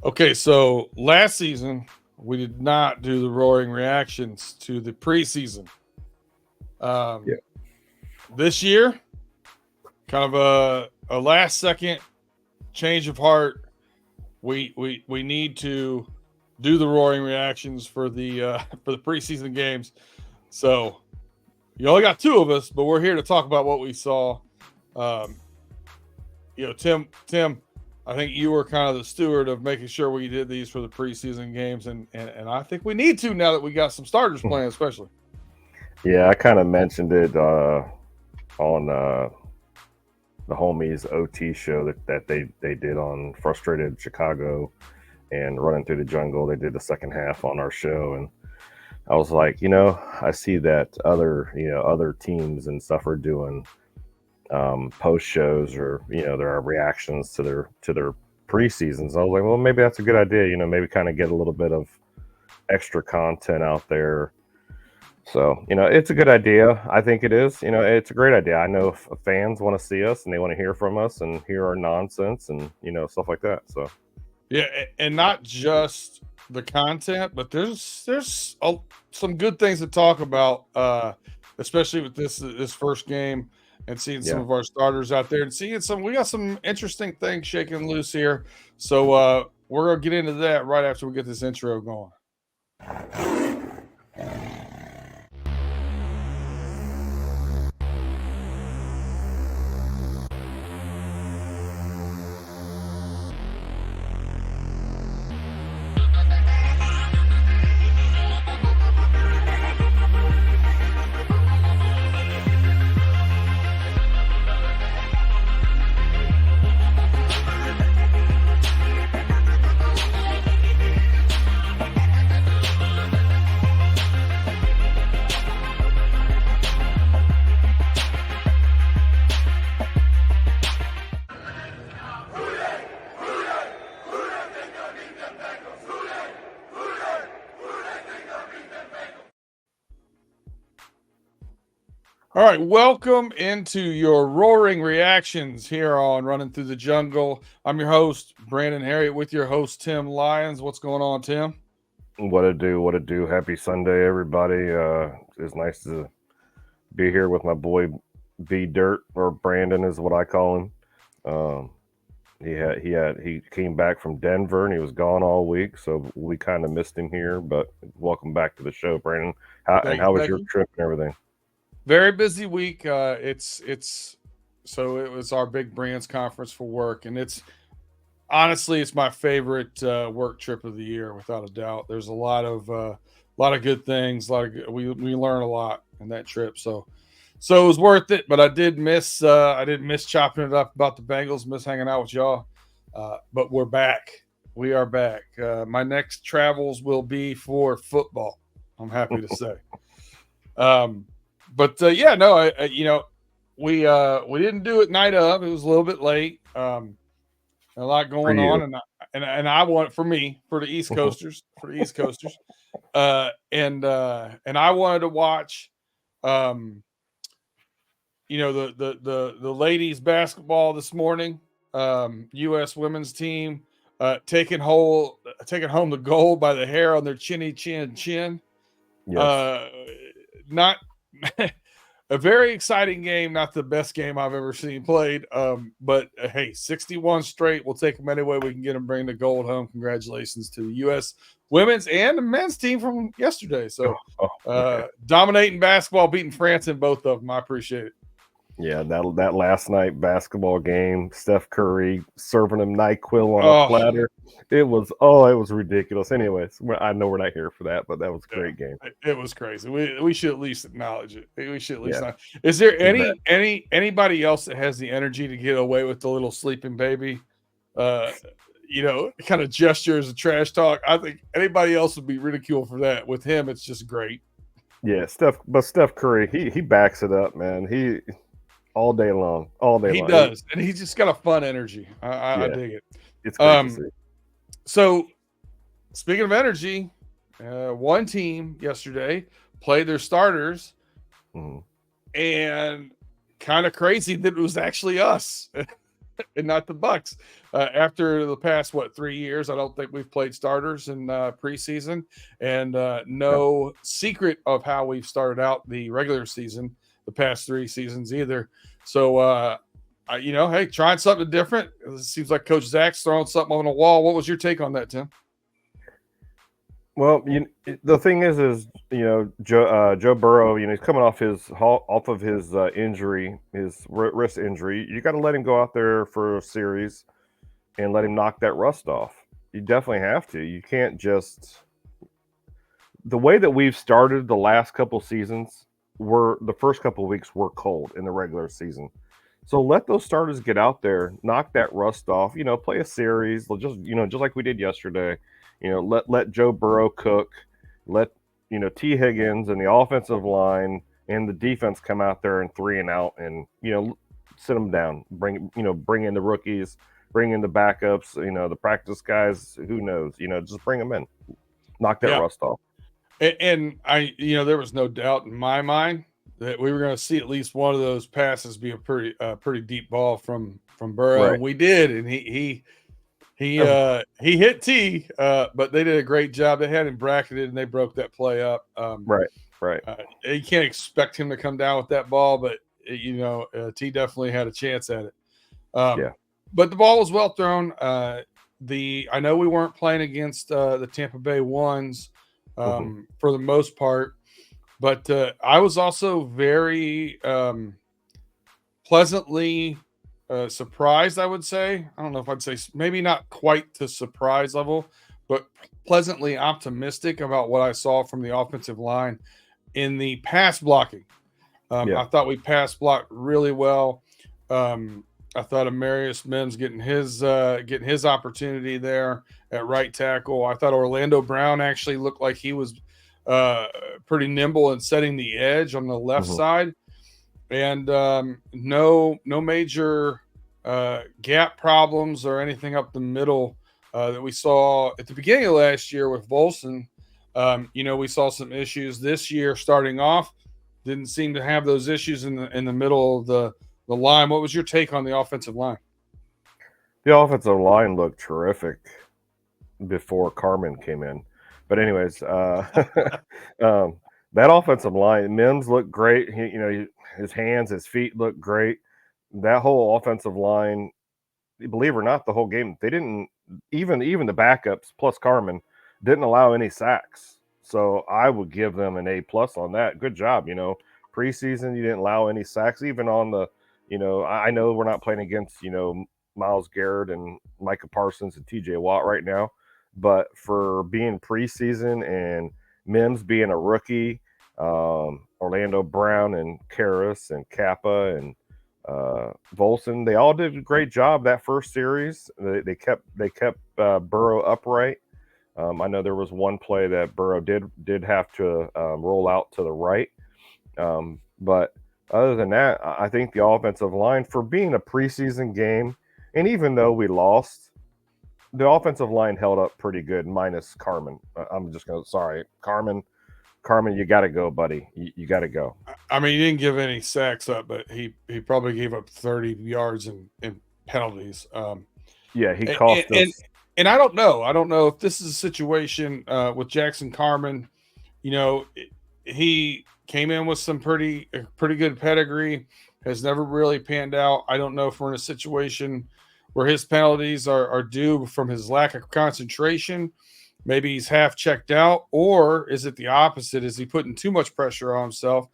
Okay, so last season we did not do the roaring reactions to the preseason. Yeah. Um, this year, kind of a last second change of heart. We need to do the roaring reactions for the for the preseason games. So you only got two of us, but we're here to talk about what we saw. Um, Tim, I think you were kind of the steward of making sure we did these for the preseason games, and I think we need to now that we got some starters playing, especially. Yeah, I kind of mentioned it on the homies OT show that they did on Frustrated Chicago and Running Through the Jungle. They did the second half on our show, and I was like, I see that other teams and stuff are doing post shows or their reactions to their preseasons. I was like, well, maybe that's a good idea. Maybe kind of get a little bit of extra content out there. So, it's a good idea. I think it is. It's a great idea. I know fans want to see us and they want to hear from us and hear our nonsense and, stuff like that. So, Yeah, and not just the content, but there's some good things to talk about, especially with this first game and seeing some yeah. of our starters out there and seeing some. We got some interesting things shaking loose here, so we're gonna get into that right after we get this intro going. All right, welcome into your roaring reactions here on Running Through the Jungle. I'm your host, Brandon Harriet, with your host, Tim Lyons. What's going on, Tim? What it do? What it do? Happy Sunday, everybody. It's nice to be here with my boy B Dirt, or Brandon is what I call him. Um, he came back from Denver and he was gone all week, so we kind of missed him here. But welcome back to the show, Brandon. How was Thank your you. trip and everything? Very busy week. It's so it was our big brands conference for work, and it's honestly it's my favorite work trip of the year without a doubt. There's a lot of good things. We learn a lot in that trip. So it was worth it. But I did miss chopping it up about the Bengals. Miss hanging out with y'all. But we're back. We are back. My next travels will be for football. I'm happy to say. But yeah, no, we didn't do it night of. It was a little bit late. A lot For going on, you. and I want for the East Coasters, and I wanted to watch, the ladies basketball this morning, U.S. women's team, taking home the gold by the hair on their chin. Yes. Uh, not a very exciting game, not the best game I've ever seen played. But hey, 61 straight. We'll take them any way we can get them. Bring the gold home. Congratulations to the U.S. women's and the men's team from yesterday. So Okay. dominating basketball, beating France in both of them. I appreciate it. Yeah, that last night basketball game, Steph Curry serving him NyQuil on a Oh, platter. It was ridiculous. Anyways, I know we're not here for that, but that was a yeah, great game. it was crazy. We should at least acknowledge it. We should at least Yeah, not. Is there exactly. anybody else that has the energy to get away with the little sleeping baby? Uh, kind of gesture as a trash talk. I think anybody else would be ridiculed for that. With him, it's just great. Yeah, Steph Curry, he backs it up, man. He all day He long. does, and he's just got a fun energy. I Yeah, dig it. it's great to Um, see. so speaking of energy, one team yesterday played their starters, Mhm. and kind of crazy that it was actually us. and not the Bucks. After the past 3 years, I don't think we've played starters in preseason, and Yep. no secret of how we've started out the regular season the past 3 seasons either. So, hey, trying something different. It seems like Coach Zach's throwing something on the wall. What was your take on that, Tim? Well, the thing is Joe Burrow. He's coming off his injury, his wrist injury. You got to let him go out there for a series and let him knock that rust off. You definitely have to. You can't just the way that we've started the last couple seasons. Were the first couple weeks were cold in the regular season, so let those starters get out there, knock that rust off. Play a series, just like we did yesterday. Let Joe Burrow cook. Let T Higgins and the offensive line and the defense come out there and 3-and-out, and sit them down. Bring in the rookies, bring in the backups. The practice guys. Who knows? Just bring them in, knock that Yeah, rust off. and there was no doubt in my mind that we were going to see at least one of those passes be a pretty deep ball from Burrow, Right. and we did, and he Um, hit T, but they did a great job. They had him bracketed and they broke that play up. Right. Right. You can't expect him to come down with that ball, but T definitely had a chance at it. Yeah. But the ball was well thrown. I know we weren't playing against the Tampa Bay ones Hmm. for the most part, but I was also very pleasantly surprised, I would say. I don't know if I'd say maybe not quite to surprise level, but pleasantly optimistic about what I saw from the offensive line in the pass blocking. Yeah. I thought we pass blocked really well. I thought Amarius Mims getting his opportunity there at right tackle. I thought Orlando Brown actually looked like he was uh, pretty nimble in setting the edge on the left Hmm. side, and no major gap problems or anything up the middle that we saw at the beginning of last year with Volson. We saw some issues this year starting off. Didn't seem to have those issues in the middle of the line. What was your take on the offensive line? The offensive line looked terrific before Carmen came in. But anyways, that offensive line, Mims looked great. His hands, his feet looked great. That whole offensive line, believe it or not, the whole game they didn't even the backups plus Carmen didn't allow any sacks. So I would give them an A+ on that. Good job. Preseason you didn't allow any sacks, even on the. I know we're not playing against Miles Garrett and Micah Parsons and T.J. Watt right now, but for being preseason and Mims being a rookie, Orlando Brown and Karras and Kappa and Volson, they all did a great job that first series. They kept Burrow upright. I know there was one play that Burrow did have to roll out to the right, but other than that, I think the offensive line for being a preseason game, and even though we lost, the offensive line held up pretty good, minus Carmen. I'm just gonna sorry, Carmen. Carmen, you got to go, buddy. You got to go. I mean, he didn't give any sacks up, but he probably gave up 30 yards in penalties. Yeah, he And, cost and us. and I don't know. I don't know if this is a situation with Jackson Carmen. You know, he came in with some pretty good pedigree. Has never really panned out. I don't know if we're in a situation where his penalties are due from his lack of concentration. Maybe he's half checked out, or is it the opposite? Is he putting too much pressure on himself?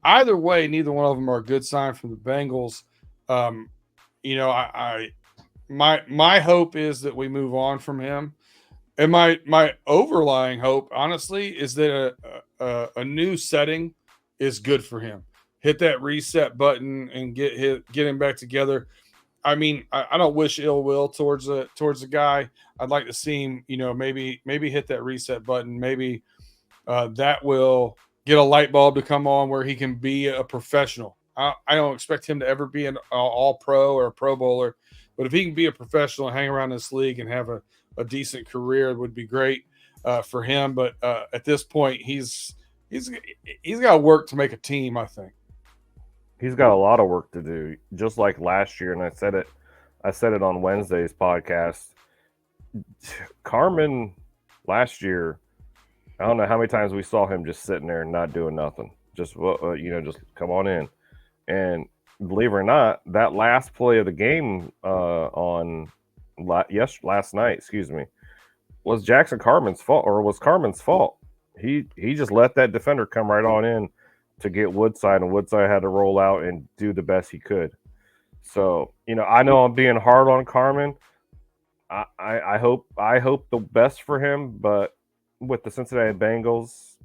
Either way, neither one of them are a good sign from the Bengals. Um, I my hope is that we move on from him, and my overlying hope, honestly, is that a new setting is good for him. Hit that reset button and get him back together. I mean, I don't wish ill will towards the guy. I'd like to see him, maybe hit that reset button. Maybe that will get a light bulb to come on where he can be a professional. I don't expect him to ever be an all pro or a pro bowler, but if he can be a professional and hang around this league and have a decent career, it would be great for him. But at this point, he's got work to make a team, I think. He's got a lot of work to do, just like last year. And I said it I said it on Wednesday's podcast. Carmen last year, I don't know how many times we saw him just sitting there and not doing nothing. Just just come on in. And believe it or not, that last play of the game last night, excuse me, was Jackson Carmen's fault, or was Carmen's fault. He just let that defender come right on in to get Woodside, and Woodside had to roll out and do the best he could. So, I know I'm being hard on Carmen. I hope the best for him, but with the Cincinnati Bengals,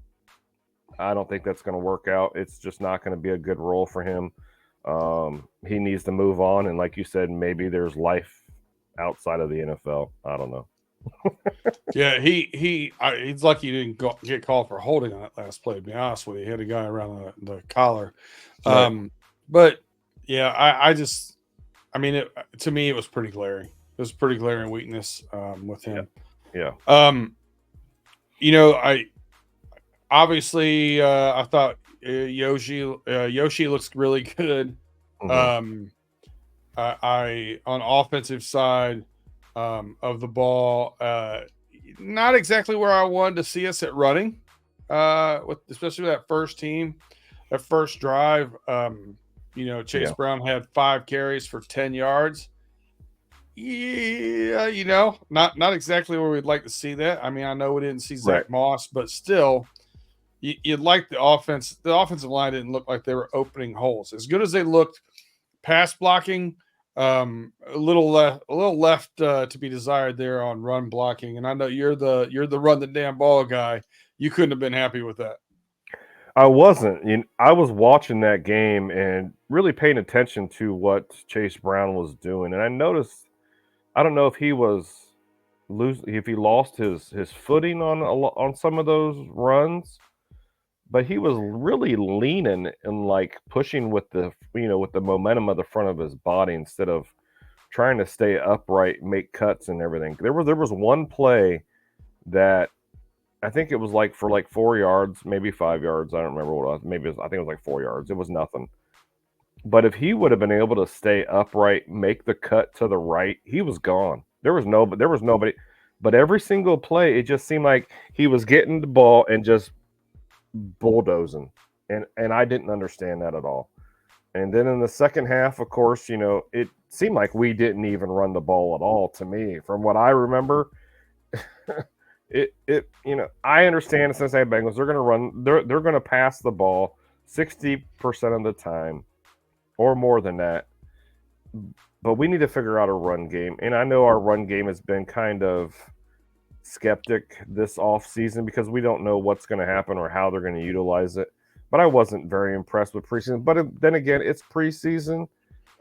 I don't think that's going to work out. It's just not going to be a good role for him. He needs to move on, and like you said, maybe there's life outside of the NFL. I don't know. Yeah, he's lucky he didn't get called for holding on that last play. To be honest with you, he had a guy around the collar. Right. But yeah, to me, it was pretty glaring. It was pretty glaring weakness with him. Yeah. I obviously I thought Yoshi looks really good. Mm-hmm. I on offensive side of the ball, not exactly where I wanted to see us at running, especially with that first drive. Chase Brown had 5 carries for 10 yards. Yeah, not exactly where we'd like to see that. I mean, I know we didn't see Zach Moss, but still, you'd like the offense. The offensive line didn't look like they were opening holes. As good as they looked, pass blocking, a little left to be desired there on run blocking. And I know you're the run the damn ball guy. You couldn't have been happy with that. I wasn't. I was watching that game and really paying attention to what Chase Brown was doing, and I noticed. I don't know if he lost his footing on some of those runs, but he was really leaning and like pushing with the momentum of the front of his body instead of trying to stay upright, make cuts and everything. There was one play that I think it was like for like 4 yards, maybe 5 yards. I don't remember what it was. I think it was like 4 yards. It was nothing. But if he would have been able to stay upright, make the cut to the right, he was gone. There was nobody. But every single play, it just seemed like he was getting the ball and just bulldozing. And I didn't understand that at all. And then in the second half, of course, it seemed like we didn't even run the ball at all to me. From what I remember, I understand the Cincinnati Bengals, they're going to pass the ball 60% of the time or more than that. But we need to figure out a run game. And I know our run game has been kind of skeptic this offseason because we don't know what's going to happen or how they're going to utilize it. But I wasn't very impressed with preseason. But then again, it's preseason.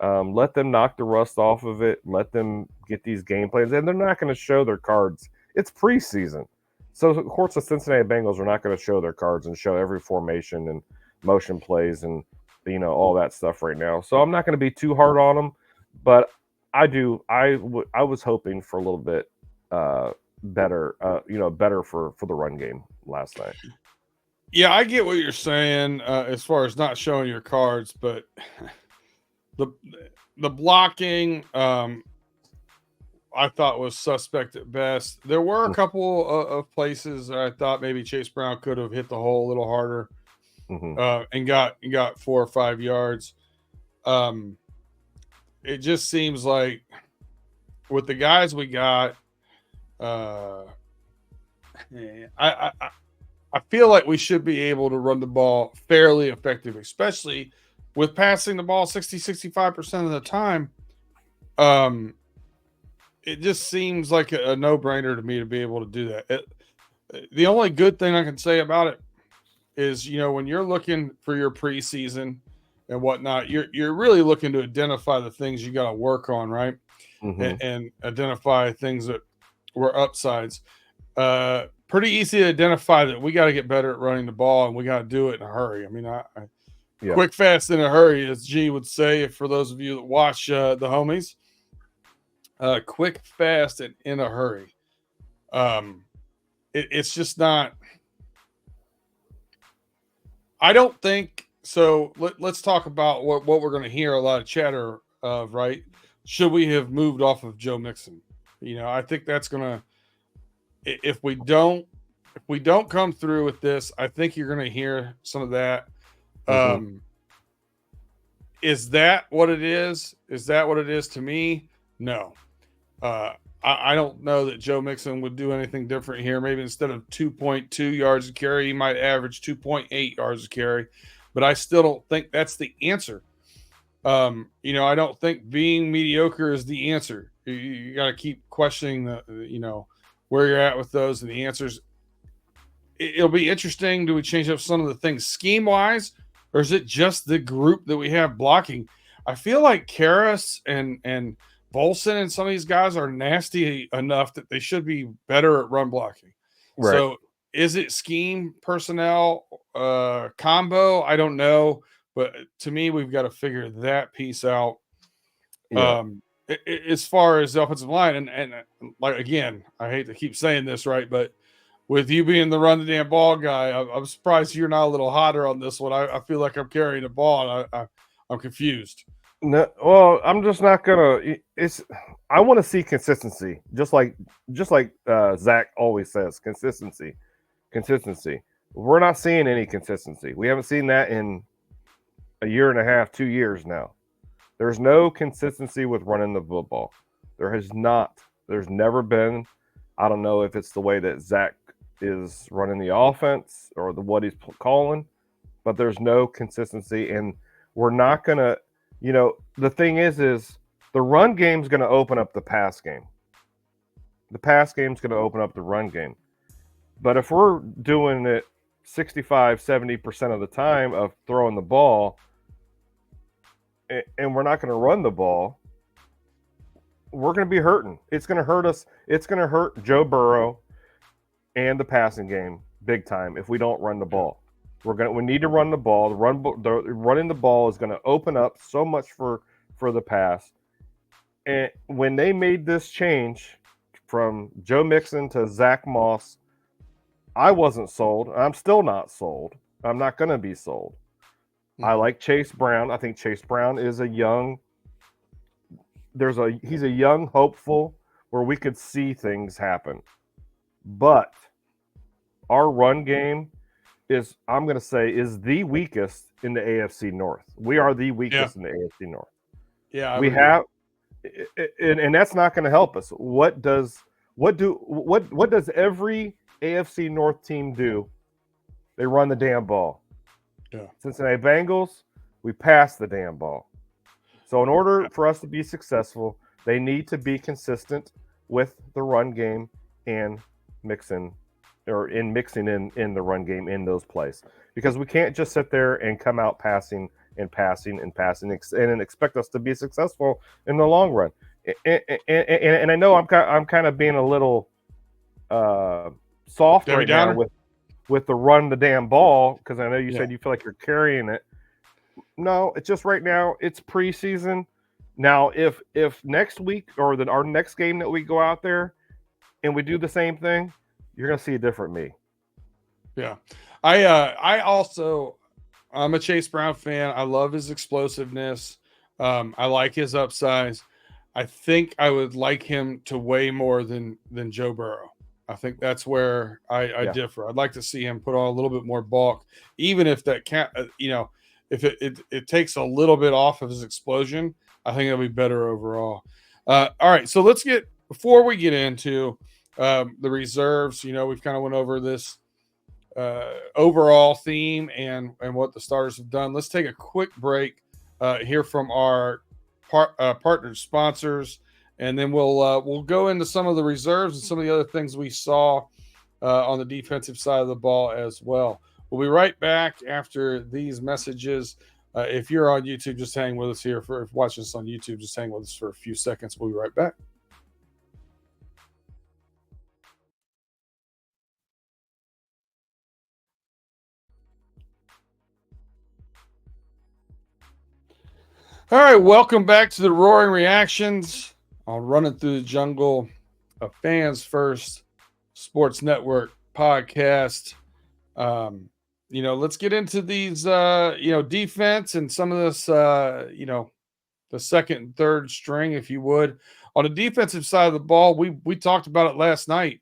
Let them knock the rust off of it. Let them get these game plans. And they're not going to show their cards. It's preseason. So, of course, the Cincinnati Bengals are not going to show their cards and show every formation and motion plays and all that stuff right now. So I'm not going to be too hard on them, but I was hoping for a little bit better for the run game last night. Yeah, I get what you're saying as far as not showing your cards, but the blocking I thought was suspect at best. There were a couple of places I thought maybe Chase Brown could have hit the hole a little harder. Mm-hmm. And got 4 or 5 yards. It just seems like with the guys we got, I feel like we should be able to run the ball fairly effective, especially with passing the ball 60-65% of the time. It just seems like a no-brainer to me to be able to do that. The only good thing I can say about it is, when you're looking for your preseason and whatnot, you're really looking to identify the things you got to work on, right? Mm-hmm. And identify things that were upsides. Pretty easy to identify that we got to get better at running the ball and we got to do it in a hurry. I mean, quick, fast, in a hurry, as G would say, for those of you that watch the homies. Quick, fast, and in a hurry. It's just not. I don't think so. Let's talk about what we're going to hear a lot of chatter of, right? should we have moved off of Joe Mixon? I think that's gonna if we don't come through with this, I think you're gonna hear some of that. Mm-hmm. Is that what it is? Is that what it is to me? No. I don't know that Joe Mixon would do anything different here. Maybe instead of 2.2 yards a carry, he might average 2.8 yards a carry. But I still don't think that's the answer. I don't think being mediocre is the answer. You got to keep questioning where you're at with those and the answers. It'll be interesting. Do we change up some of the things scheme wise, or is it just the group that we have blocking? I feel like Karras and Bolson and some of these guys are nasty enough that they should be better at run blocking. Right. So is it scheme personnel combo? I don't know. But to me, we've got to figure that piece out. Yeah. As far as the offensive line, and like again, I hate to keep saying this, right? But with you being the run the damn ball guy, I'm surprised you're not a little hotter on this one. I feel like I'm carrying the ball, and I'm confused. No, well, I'm just not gonna. I want to see consistency, just like Zach always says, consistency. We're not seeing any consistency. We haven't seen that in a year and a half, 2 years now. There's no consistency with running the football. There has not. There's never been. I don't know if it's the way that Zach is running the offense or what he's calling, but there's no consistency, and we're not gonna. The thing is the run game's going to open up the pass game. The pass game's going to open up the run game. But if we're doing it 65, 70% of the time of throwing the ball, and we're not going to run the ball, we're going to be hurting. It's going to hurt us. It's going to hurt Joe Burrow and the passing game big time if we don't run the ball. We need to run the ball. Running the ball is going to open up so much for the pass. And when they made this change from Joe Mixon to Zach Moss, I wasn't sold. I'm still not sold. I'm not going to be sold. I like Chase Brown. I think Chase Brown is a young. He's a young hopeful where we could see things happen, but our run game is the weakest in the AFC North. We are the weakest in the AFC North. Yeah, we have, and that's not going to help us. What does every AFC North team do? They run the damn ball. Yeah. Cincinnati Bengals, we pass the damn ball. So in order for us to be successful, they need to be consistent with the run game and mixing in the run game in those plays, because we can't just sit there and come out passing and expect us to be successful in the long run. And I know I'm kind of being a little soft right now with the run the damn ball, because I know you said you feel like you're carrying it. No, it's just right now it's preseason. Now if next week or our next game that we go out there and we do the same thing, you're going to see a different me. Yeah. I'm a Chase Brown fan. I love his explosiveness. I like his upsize. I think I would like him to weigh more than Joe Burrow. I think that's where I differ. I'd like to see him put on a little bit more bulk, even if that can't, if it takes a little bit off of his explosion, I think it'll be better overall. All right. So before we get into the reserves, we've kind of went over this overall theme and what the starters have done. Let's take a quick break, hear from our partner sponsors, and then we'll go into some of the reserves and some of the other things we saw on the defensive side of the ball as well. We'll be right back after these messages. If you're on YouTube, just hang with us here. If watching us on YouTube, just hang with us for a few seconds. We'll be right back. All right, welcome back to the Roaring Reactions on Running Through the Jungle, a Fans First Sports Network podcast. Let's get into these, defense and some of this, the second and third string, if you would. On the defensive side of the ball, we talked about it last night.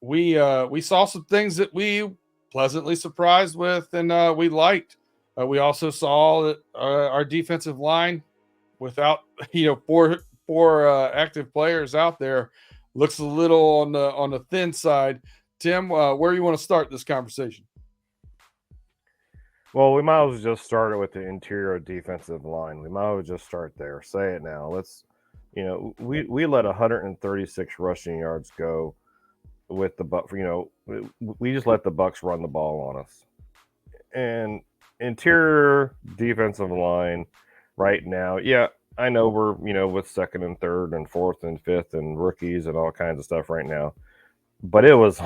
We saw some things that we pleasantly surprised with, and we liked. We also saw that our defensive line, without four active players out there, looks a little on the thin side. Tim, where do you want to start this conversation? Well, we might as well just start it with the interior defensive line. We might as well just start there. Say it now. We let 136 rushing yards go with the Buck. We just let the Bucks run the ball on us. And interior defensive line right now, yeah, I know we're with second and third and fourth and fifth and rookies and all kinds of stuff right now. But it was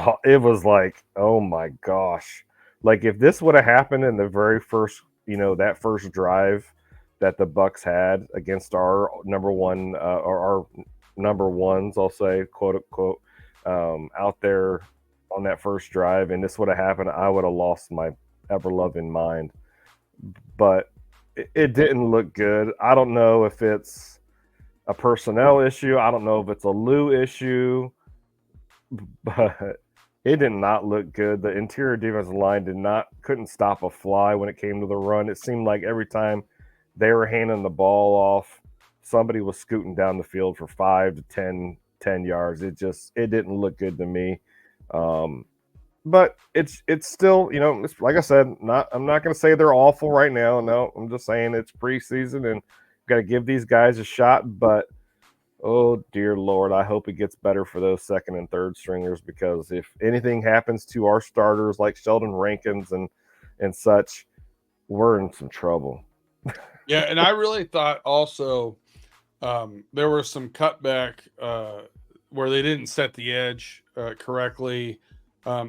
like, oh my gosh. Like if this would have happened in the very first, that first drive that the Bucks had against our number one or our number ones, I'll say, quote unquote, out there on that first drive, and this would have happened, I would have lost my ever loving mind. But it didn't look good. I don't know if it's a personnel issue. I don't know if it's a Lou issue, but it did not look good. The interior defensive line couldn't stop a fly when it came to the run. It seemed like every time they were handing the ball off, somebody was scooting down the field for 5 to 10 yards. It didn't look good to me. But it's still, it's, like I said, I'm not going to say they're awful right now. No, I'm just saying it's preseason and got to give these guys a shot. But oh dear Lord, I hope it gets better for those second and third stringers, because if anything happens to our starters like Sheldon Rankins and such, we're in some trouble. Yeah, and I really thought also there was some cutback where they didn't set the edge correctly.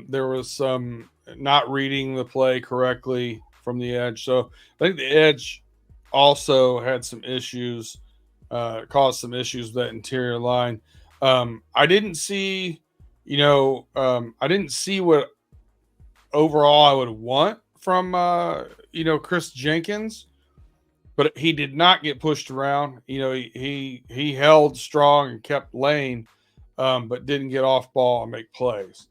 There was some not reading the play correctly from the edge. So I think the edge also had some issues, caused some issues with that interior line. I didn't see, I didn't see what overall I would want from, Chris Jenkins, but he did not get pushed around. He held strong and kept laying, but didn't get off ball and make plays.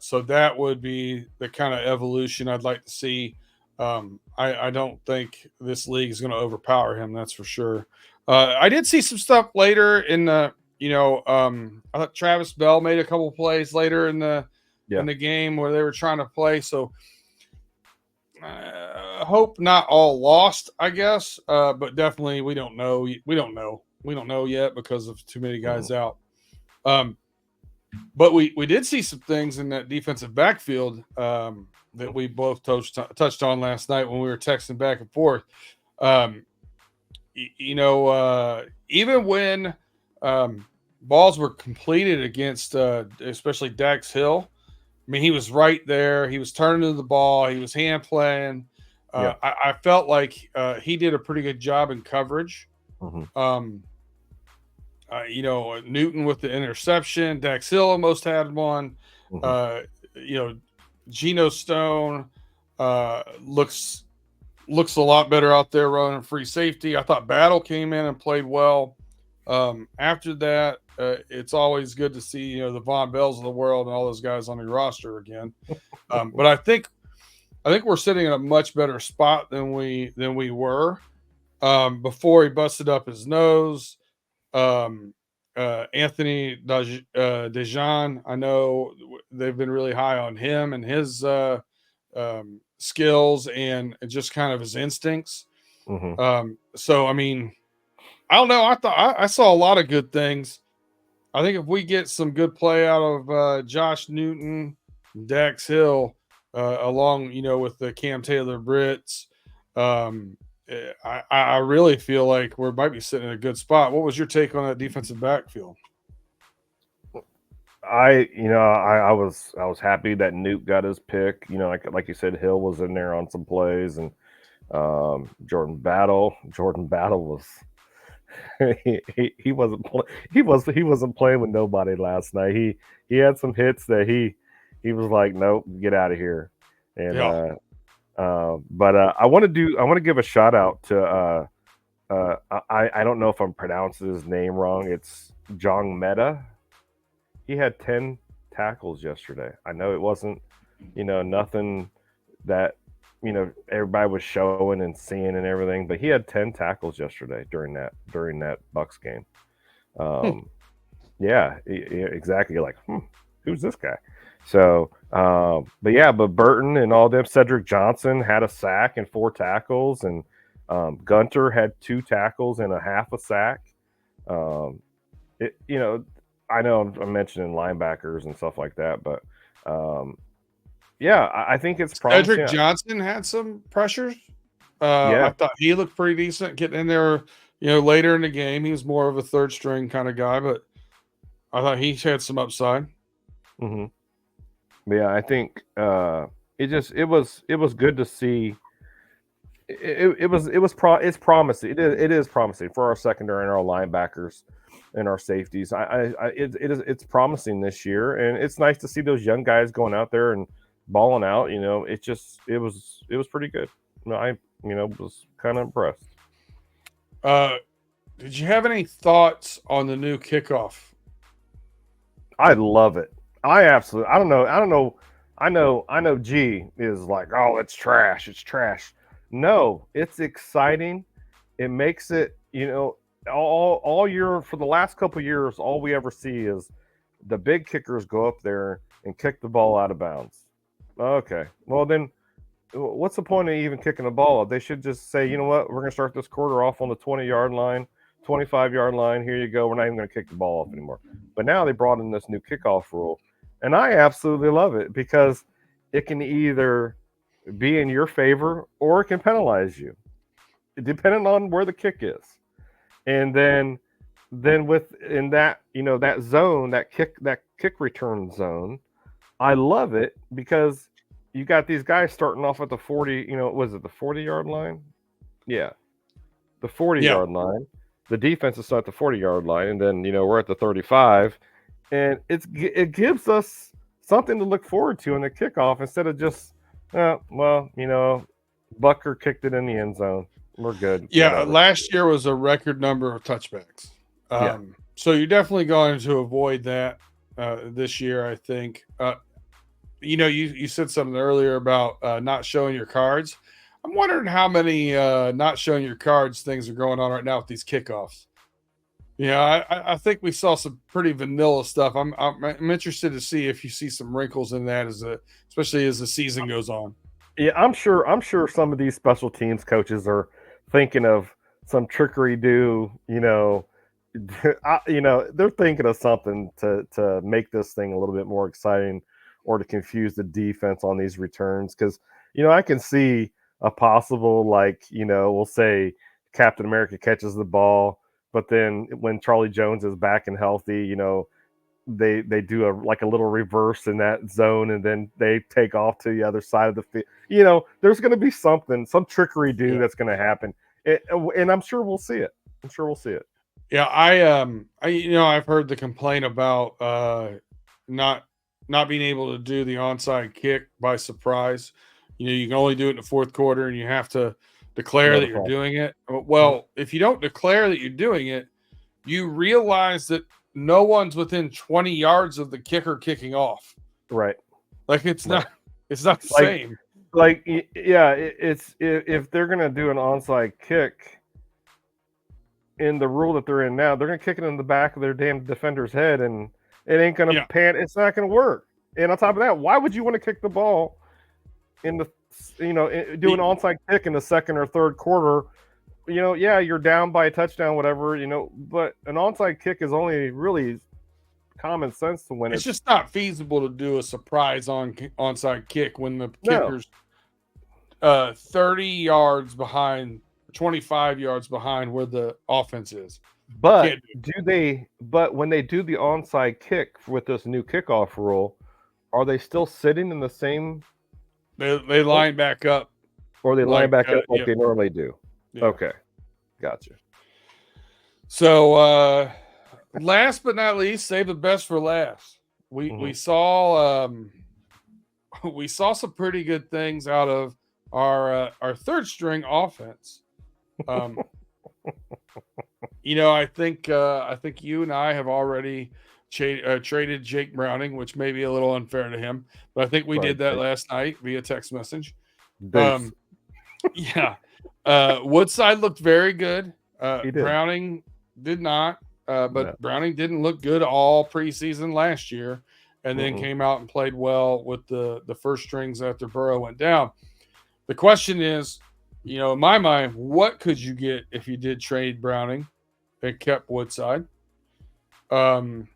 So that would be the kind of evolution I'd like to see. I don't think this league is going to overpower him. That's for sure. I did see some stuff later in the, I thought Travis Bell made a couple plays later in the game where they were trying to play. So hope not all lost, I guess. But definitely we don't know. We don't know yet because of too many guys out. But we did see some things in that defensive backfield that we both touched on last night when we were texting back and forth. Even when balls were completed against especially Dax Hill, I mean, he was right there. He was turning to the ball. He was hand playing. I felt like he did a pretty good job in coverage. Mm-hmm. Newton with the interception. Dax Hill almost had one. Mm-hmm. Geno Stone looks a lot better out there running free safety. I thought Battle came in and played well. After that, it's always good to see the Von Bells of the world and all those guys on your roster again. But I think we're sitting in a much better spot than we were before he busted up his nose. Anthony Dejan, I know they've been really high on him and his skills and just kind of his instincts. Mm-hmm. So I mean, I don't know. I saw a lot of good things. I think if we get some good play out of Josh Newton, Dax Hill, along with the Cam Taylor Brits, I really feel like we might be sitting in a good spot. What was your take on that defensive backfield? I was happy that Newt got his pick. Like you said, Hill was in there on some plays, and Jordan Battle was he wasn't playing with nobody last night. He had some hits that he was like, nope, get out of here. And but I want to give a shout out to I don't know if I'm pronouncing his name wrong. It's Jong Meta. He had 10 tackles yesterday. I know it wasn't, nothing that, everybody was showing and seeing and everything, but he had 10 tackles yesterday during that Bucks game. Yeah, exactly. You're like, who's this guy? So, but Burton and all them, Cedric Johnson had a sack and 4 tackles, and Gunter had 2 tackles and a half a sack. Um, it, you know, I know I'm mentioning linebackers and stuff like that, but yeah, I think it's Cedric promising. Johnson had some pressures. Yeah, I thought he looked pretty decent getting in there. Later in the game, he was more of a third string kind of guy, but I thought he had some upside. hmm yeah, I think it was good to see. It's promising. It is promising for our secondary and our linebackers and our safeties. It's promising this year, and it's nice to see those young guys going out there and balling out. It was pretty good. I was kind of impressed. Did you have any thoughts on the new kickoff? I love it. I absolutely. I don't know. I don't know. I know. G is like, oh, it's trash. It's trash. No, it's exciting. It makes it. All year for the last couple of years, all we ever see is the big kickers go up there and kick the ball out of bounds. Okay. Well, then what's the point of even kicking the ball? They should just say, you know what, we're going to start this quarter off on the 20-yard line, 25-yard line. Here you go. We're not even going to kick the ball off anymore. But now they brought in this new kickoff rule, and I absolutely love it because it can either be in your favor or it can penalize you, depending on where the kick is. And then within that, that zone, that kick return zone, I love it because you got these guys starting off at the 40, was it the 40-yard line? Yeah. The 40-yard line. The defense is at the 40-yard line, and then, we're at the 35. And it gives us something to look forward to in the kickoff instead of just, Bucker kicked it in the end zone. We're good. Yeah, Whatever. last year was a record number of touchbacks. So you're definitely going to avoid that this year, I think. You said something earlier about not showing your cards. I'm wondering how many not showing your cards things are going on right now with these kickoffs. I think we saw some pretty vanilla stuff. I'm interested to see if you see some wrinkles in that especially as the season goes on. Yeah, I'm sure some of these special teams coaches are thinking of some trickery they're thinking of something to make this thing a little bit more exciting or to confuse the defense on these returns. Because, I can see a possible, we'll say Captain America catches the ball, but then when Charlie Jones is back and healthy, they do a little reverse in that zone, and then they take off to the other side of the field. There's going to be some trickery that's going to happen, and I'm sure we'll see it. Yeah, I've heard the complaint about not being able to do the onside kick by surprise. You can only do it in the fourth quarter, and you have to declare that you're doing it. Well, if you don't declare that you're doing it, you realize that no one's within 20 yards of the kicker kicking off. Right. It's not the same. It's if they're going to do an onside kick in the rule that they're in now, they're going to kick it in the back of their damn defender's head, and it ain't going to pan. It's not going to work. And on top of that, why would you want to kick the ball in the, do an onside kick in the second or third quarter? You're down by a touchdown, whatever, but an onside kick is only really common sense to win. It's just not feasible to do a surprise onside kick when the kicker's 30 yards behind, 25 yards behind where the offense is. But But when they do the onside kick with this new kickoff rule, are they still sitting in the same? They line back up, or they line back up like they normally do. Yeah. Okay, gotcha. So, last but not least, save the best for last. We saw some pretty good things out of our third string offense. I think you and I have already traded Jake Browning, which may be a little unfair to him, but I think we Sorry, did that Jake. last night via text message. Deuce. Yeah. Woodside looked very good. He did. Browning did not, No. but Browning didn't look good all preseason last year, and then Mm-mm. came out and played well with the first strings after Burrow went down. The question is, in my mind, what could you get if you did trade Browning and kept Woodside? What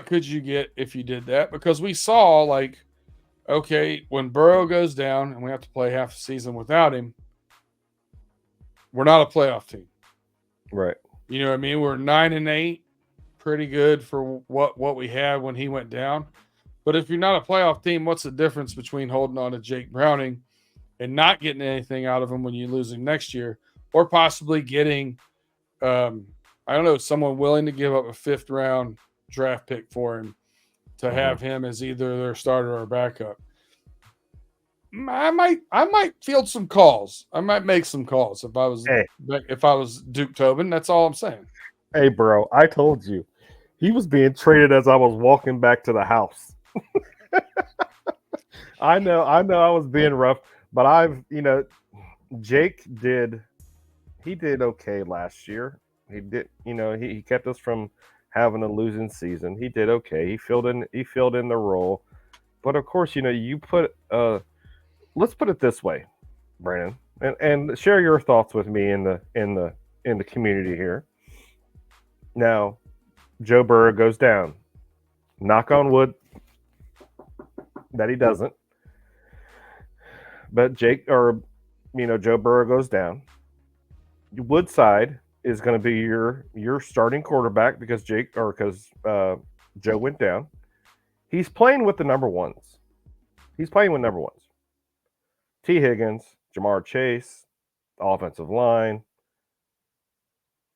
could you get if you did that? Because we saw, like, okay, when Burrow goes down and we have to play half a season without him, we're not a playoff team. Right. You know what I mean? We're 9-8, pretty good for what we had when he went down. But if you're not a playoff team, what's the difference between holding on to Jake Browning and not getting anything out of him when you lose him next year, or possibly getting, I don't know, someone willing to give up a 5th round draft pick for him to have him as either their starter or backup? I might field some calls. I might make some calls if I was Duke Tobin. That's all I'm saying. Hey, bro, I told you. He was being traded as I was walking back to the house. I know I was being rough, but Jake did okay last year. He did, he kept us from having a losing season. He did okay. He filled in the role. But of course, you put let's put it this way, Brandon, and share your thoughts with me in the community here. Now, Joe Burrow goes down. Knock on wood that he doesn't. But Joe Burrow goes down. Woodside is going to be your starting quarterback because Joe went down. He's playing with the number ones. T. Higgins, Jamar Chase, offensive line.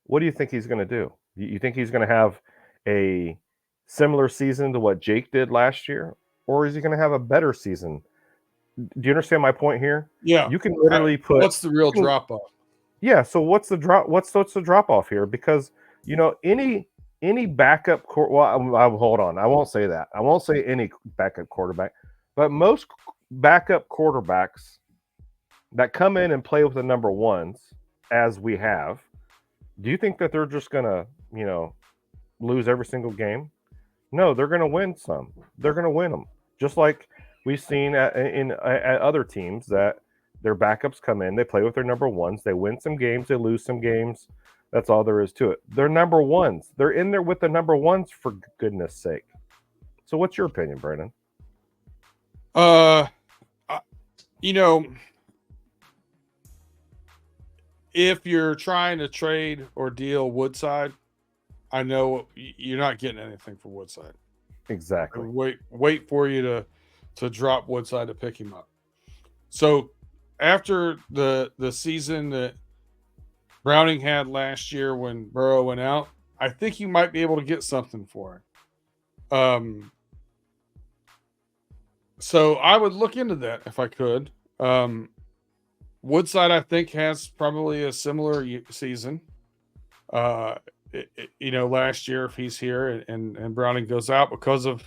What do you think he's going to do? You think he's going to have a similar season to what Jake did last year, or is he going to have a better season? Do you understand my point here? Yeah. You can literally what's the real drop off? Yeah. So what's the drop off here? Because any backup hold on. I won't say that. I won't say any backup quarterback, but most backup quarterbacks that come in and play with the number ones, as we have, do you think that they're just gonna lose every single game? No, they're gonna win some. They're gonna win them, just like we've seen at other teams that their backups come in, they play with their number ones, they win some games, they lose some games. That's all there is to it. They're number ones. They're in there with the number ones, for goodness sake. So what's your opinion, Brandon? If you're trying to trade or deal Woodside, I know you're not getting anything for Woodside. Exactly. Wait for you to drop Woodside to pick him up. So after the season that Browning had last year when Burrow went out, I think you might be able to get something for him. So I would look into that if I could. Woodside, I think, has probably a similar season. Last year, if he's here and Browning goes out, because of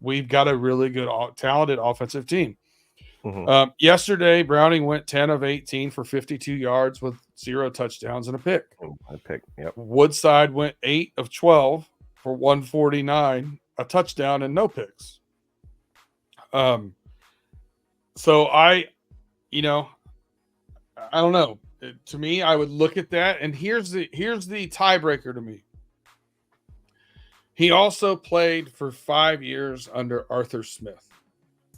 we've got a really good, talented offensive team. Mm-hmm. Yesterday, Browning went 10 of 18 for 52 yards with 0 touchdowns and a pick. A pick, yep. Woodside went 8 of 12 for 149, a touchdown and no picks. So I don't know. To me, I would look at that, and here's the tiebreaker to me. He also played for 5 years under Arthur Smith,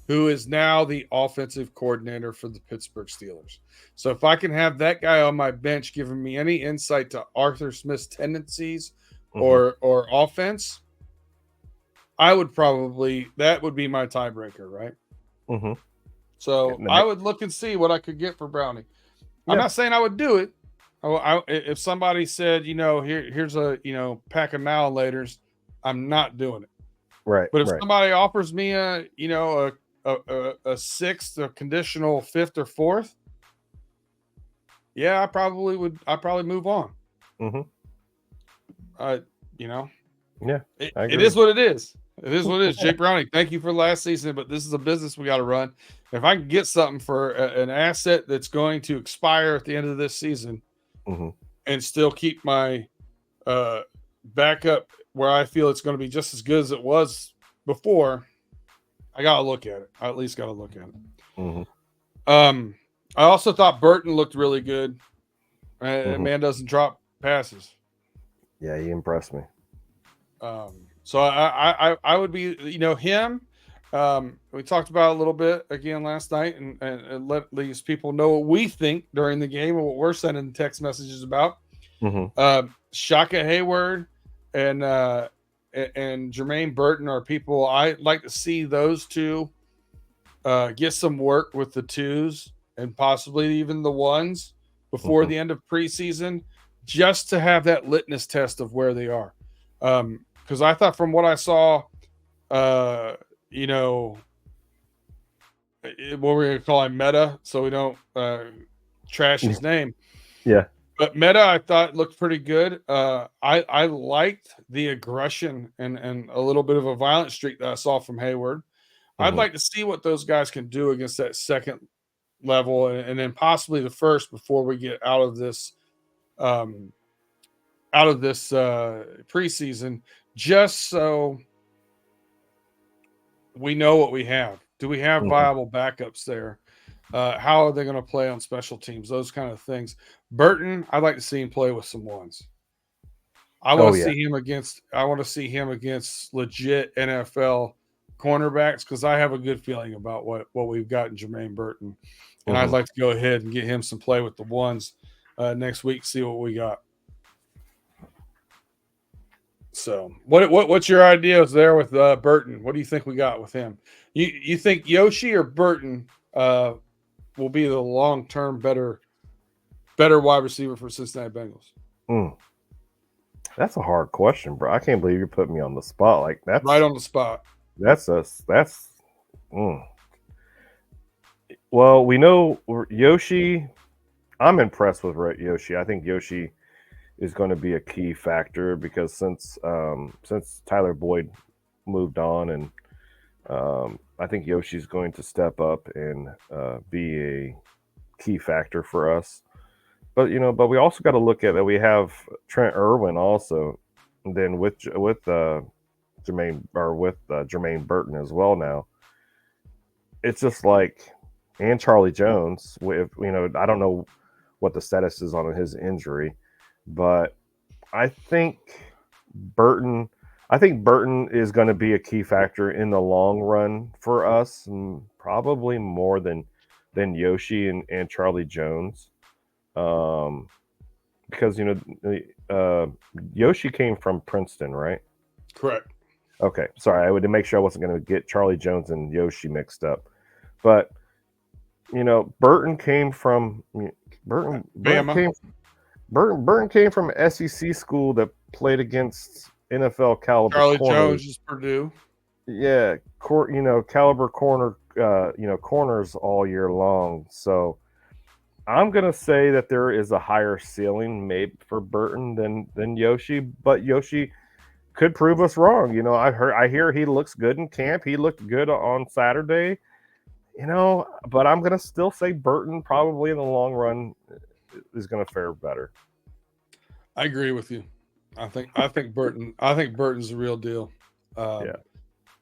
who is now the offensive coordinator for the Pittsburgh Steelers. So if I can have that guy on my bench giving me any insight to Arthur Smith's tendencies or offense, that would be my tiebreaker, right? Mm-hmm. So I would look and see what I could get for Browning. I'm not saying I would do it. If somebody said, here's a pack of now and laters, I'm not doing it. Right. But if somebody offers me a 6th, a conditional 5th or 4th, yeah, I probably would. I'd probably move on. Hmm. You know, Yeah, I it agree. is what it is. It is what it is. Jake Browning, thank you for last season, but this is a business we got to run. If I can get something for an asset that's going to expire at the end of this season Hmm. and still keep my uh, backup where I feel it's going to be just as good as it was before, I got to look at it. I at least got to look at it. Hmm. Um, I also thought Burton looked really good. Hmm. Man doesn't drop passes. Yeah, he impressed me. So I would be, him. We talked about it a little bit again last night, and let these people know what we think during the game and what we're sending text messages about. Hmm. Shaka Hayward and and Jermaine Burton are people I like to see those two get some work with the twos and possibly even the ones before Hmm. the end of preseason, just to have that litmus test of where they are. Because I thought from what I saw, uh, you know, what we're going to call him Meta, so we don't trash his name. Yeah. But Meta, I thought looked pretty good. I liked the aggression and a little bit of a violent streak that I saw from Hayward. I'd Hmm. like to see what those guys can do against that second level and then possibly the first before we get um, out of this preseason, just so we know what we have. Do we have Hmm. viable backups there? How are they going to play on special teams? Those kind of things. Burton, I'd like to see him play with some ones. I want Oh to yeah. see him against. I want to see him against legit NFL cornerbacks because I have a good feeling about what we've got in Jermaine Burton, and I'd Hmm. like to go ahead and get him some play with the ones next week. See what we got. So, what's your ideas there with Burton? What do you think we got with him? You think Yoshi or Burton will be the long term better wide receiver for Cincinnati Bengals? Mm. That's a hard question, bro. I can't believe you put me on the spot. Like Right on the spot. that's. Mm. Well, we know Yoshi. I'm impressed with Yoshi. I think Yoshi is going to be a key factor because since Tyler Boyd moved on, and I think Yoshi's going to step up and be a key factor for us. But we also got to look at that. We have Trent Irwin also, and then Jermaine Burton as well. Now it's just like, and Charlie Jones. With I don't know what the status is on his injury, but I think Burton. I think Burton is going to be a key factor in the long run for us, and probably more than Yoshi and Charlie Jones. Um, because Yoshi came from Princeton, right? Correct. Okay, sorry, I would to make sure I wasn't going to get Charlie Jones and Yoshi mixed up. But Burton came from Burton. Burton Bama. came Burton came from SEC school that played against NFL caliber Charlie corners. Jones is Purdue. Yeah, caliber corners all year long. So I'm gonna say that there is a higher ceiling maybe for Burton than Yoshi, but Yoshi could prove us wrong. I hear he looks good in camp. He looked good on Saturday. But I'm gonna still say Burton probably in the long run is gonna fare better. I agree with you. I think Burton's the real deal. Yeah.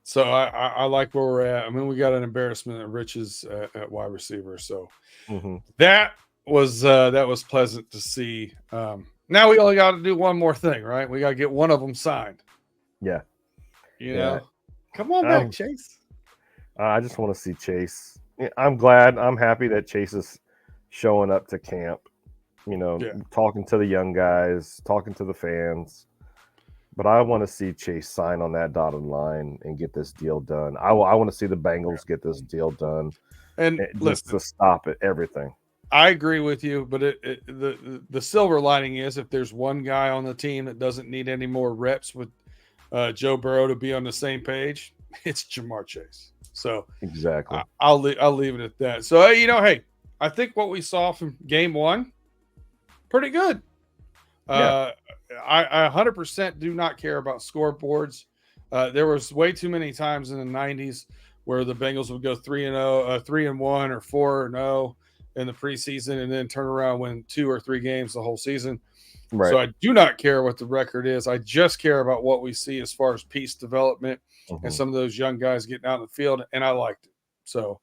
So I like where we're at. I mean, we got an embarrassment of riches at wide receiver. So Hmm. that was pleasant to see. Now we only got to do one more thing, right? We got to get one of them signed. Yeah. You Yeah. know, come on back, I'm Chase. I just want to see Chase. Yeah, I'm glad. I'm happy that Chase is showing up to camp. Yeah, Talking to the young guys, talking to the fans. But I want to see Chase sign on that dotted line and get this deal done. I want to see the Bengals get this deal done, and just listen, to stop it, everything. I agree with you, but the silver lining is if there's one guy on the team that doesn't need any more reps with Joe Burrow to be on the same page, it's Jamar Chase. So Exactly. I'll leave it at that. So hey, I think what we saw from game one pretty good. Yeah. I 100% do not care about scoreboards. There was way too many times in the 90s where the Bengals would go 3-0, 3-1, or 4-0 in the preseason, and then turn around win 2 or 3 games the whole season. Right. So I do not care what the record is. I just care about what we see as far as piece development and some of those young guys getting out in the field, and I liked it. So,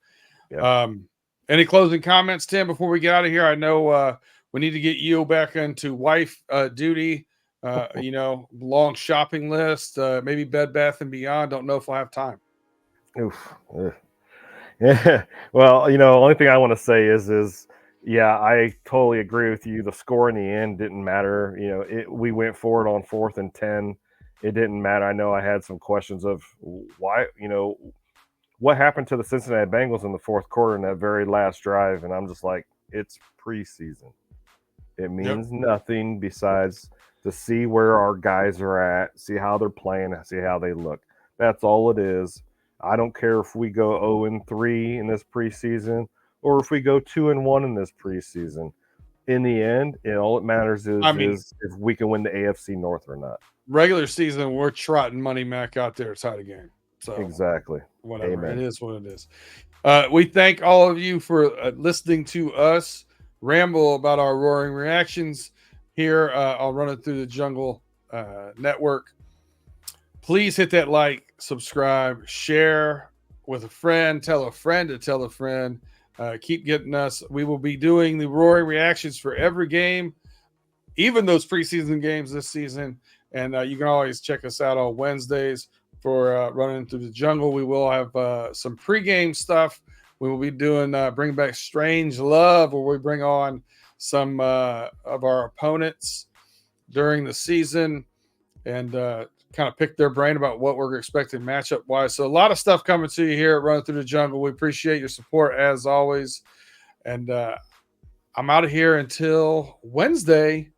Yeah. any closing comments, Tim, before we get out of here? I know we need to get you back into wife duty. Long shopping list, maybe Bed Bath and Beyond. Don't know if I'll have time. Oof. Ugh. Yeah. Well, only thing I want to say is yeah, I totally agree with you. The score in the end didn't matter. We went for it on 4th and 10. It didn't matter. I know I had some questions of why, what happened to the Cincinnati Bengals in the 4th quarter in that very last drive, and I'm just like, it's preseason. It means nothing besides to see where our guys are at, see how they're playing, see how they look. That's all it is. I don't care if we go 0-3 in this preseason or if we go 2-1 in this preseason. In the end, all it matters is if we can win the AFC North or not. Regular season, we're trotting Money Mac out there tie the game. So exactly. Whatever. Amen. It is what it is. We thank all of you for listening to us ramble about our roaring reactions here on Running Through the Jungle network. Please hit that like, subscribe, share with a friend, tell a friend to tell a friend. Keep getting us. We will be doing the roaring reactions for every game, even those preseason games this season. And you can always check us out on Wednesdays for Running Through the Jungle. We will have some pregame stuff. We will be doing bring back Strange Love, where we bring on some of our opponents during the season and kind of pick their brain about what we're expecting matchup wise. So a lot of stuff coming to you here at Running Through the Jungle. We appreciate your support as always. And I'm out of here until Wednesday,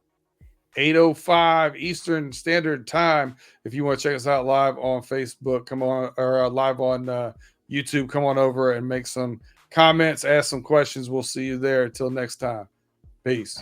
8:05 Eastern Standard Time. If you want to check us out live on Facebook, come on, or live on YouTube, come on over and make some comments, ask some questions. We'll see you there. Until next time. Peace.